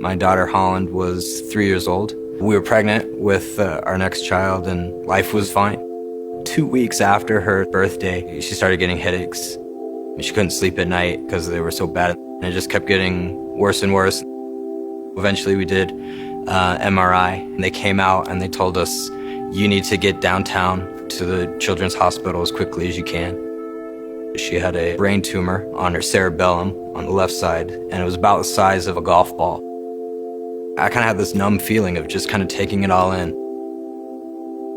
My daughter Holland was 3 years old. We were pregnant with our next child, and life was fine. 2 weeks after her birthday, she started getting headaches. She couldn't sleep at night because they were so bad, and it just kept getting worse and worse. Eventually we did MRI, and they came out and they told us, you need to get downtown to the children's hospital as quickly as you can. She had a brain tumor on her cerebellum on the left side, and it was about the size of a golf ball. I kind of had this numb feeling of just kind of taking it all in.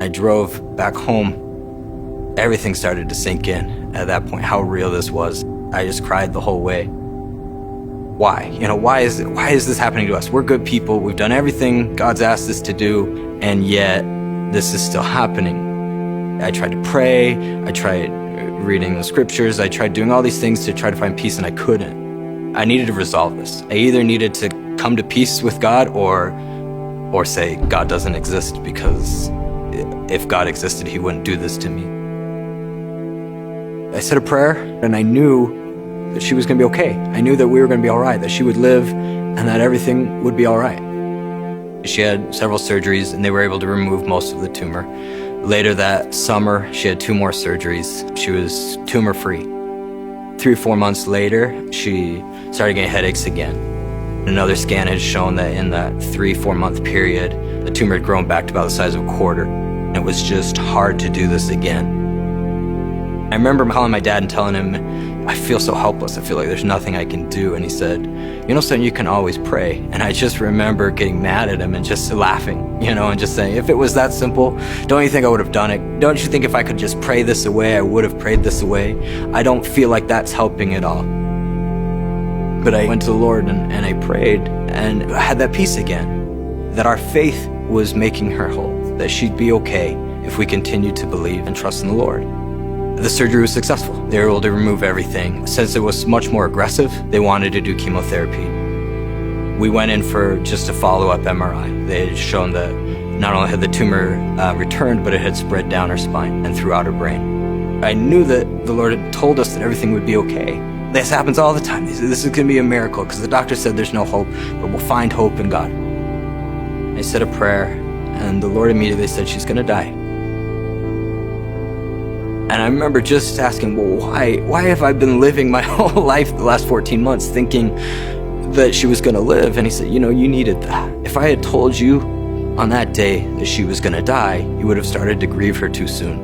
I drove back home. Everything started to sink in at that point, how real this was. I just cried the whole way. Why? Why is this happening to us? We're good people. We've done everything God's asked us to do, and yet this is still happening. I tried to pray. I tried reading the scriptures. I tried doing all these things to try to find peace, and I couldn't. I needed to resolve this. I either needed to come to peace with God or say God doesn't exist, because if God existed, he wouldn't do this to me. I said a prayer, and I knew that she was going to be okay. I knew that we were going to be all right, that she would live, and that everything would be all right. She had several surgeries, and they were able to remove most of the tumor. Later that summer, she had 2 more surgeries. She was tumor-free. 3 or 4 months later, she started getting headaches again. Another scan has shown that in that 3-4 month period, the tumor had grown back to about the size of a quarter. And it was just hard to do this again. I remember calling my dad and telling him, I feel so helpless. I feel like there's nothing I can do. And he said, son, you can always pray. And I just remember getting mad at him and just laughing, and just saying, if it was that simple, don't you think I would have done it? Don't you think if I could just pray this away, I would have prayed this away? I don't feel like that's helping at all. But I went to the Lord and I prayed and I had that peace again, that our faith was making her whole, that she'd be okay if we continued to believe and trust in the Lord. The surgery was successful. They were able to remove everything. Since it was much more aggressive, they wanted to do chemotherapy. We went in for just a follow-up MRI. They had shown that not only had the tumor returned, but it had spread down her spine and throughout her brain. I knew that the Lord had told us that everything would be okay. This happens all the time. This is going to be a miracle, because the doctor said there's no hope, but we'll find hope in God. I said a prayer, and the Lord immediately said she's going to die. And I remember just asking, well, why have I been living my whole life the last 14 months thinking that she was going to live? And he said, you needed that. If I had told you on that day that she was going to die, you would have started to grieve her too soon.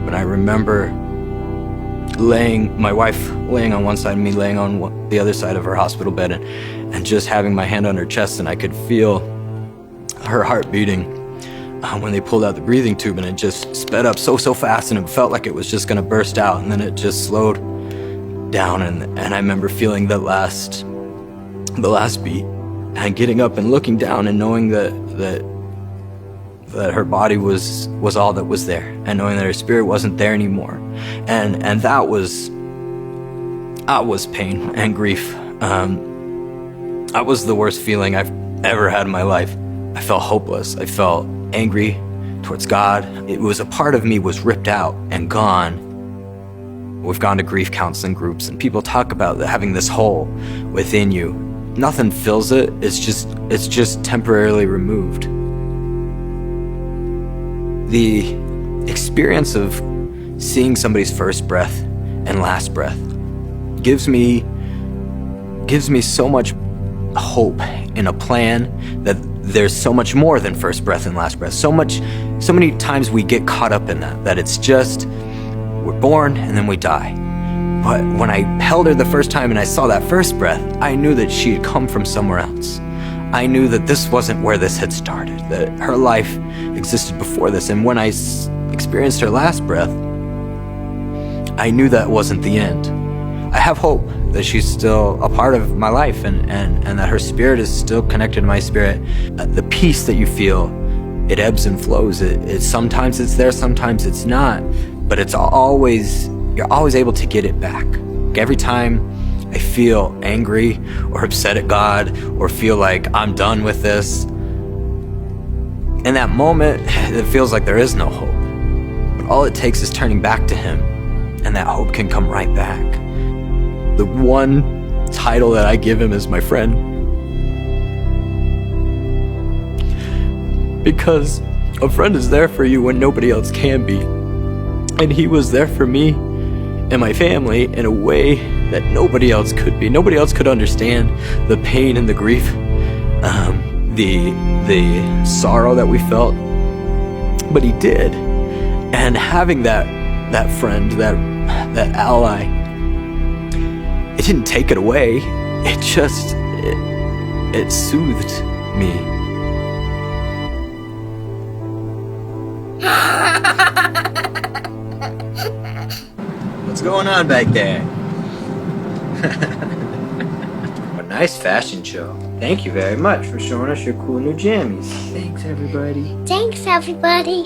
But I remember my wife laying on one side and me laying on the other side of her hospital bed, and just having my hand on her chest, and I could feel her heart beating. When they pulled out the breathing tube, and it just sped up so fast, and it felt like it was just going to burst out, and then it just slowed down, and I remember feeling the last beat, and getting up and looking down and knowing that her body was all that was there, and knowing that her spirit wasn't there anymore, and that was pain and grief. That was the worst feeling I've ever had in my life. I felt hopeless. I felt angry towards God. It was a part of me was ripped out and gone. We've gone to grief counseling groups, and people talk about having this hole within you. Nothing fills it. It's just temporarily removed. The experience of seeing somebody's first breath and last breath gives me so much hope in a plan that there's so much more than first breath and last breath. So many times we get caught up in that it's just, we're born and then we die. But when I held her the first time and I saw that first breath, I knew that she had come from somewhere else. I knew that this wasn't where this had started, that her life existed before this. And when I experienced her last breath, I knew that wasn't the end. I have hope that she's still a part of my life, and that her spirit is still connected to my spirit. The peace that you feel, it ebbs and flows. It sometimes it's there, sometimes it's not, but you're always able to get it back. Every time I feel angry or upset at God or feel like I'm done with this, in that moment, it feels like there is no hope. But all it takes is turning back to Him, and that hope can come right back. The one title that I give Him is my friend. because a friend is there for you when nobody else can be. And he was there for me and my family in a way that nobody else could be. Nobody else could understand the pain and the grief, the sorrow that we felt, but he did. And having that friend, that ally, it didn't take it away. It just it soothed me. What's going on back there? A nice fashion show. Thank you very much for showing us your cool new jammies. Thanks, everybody. Thanks, everybody.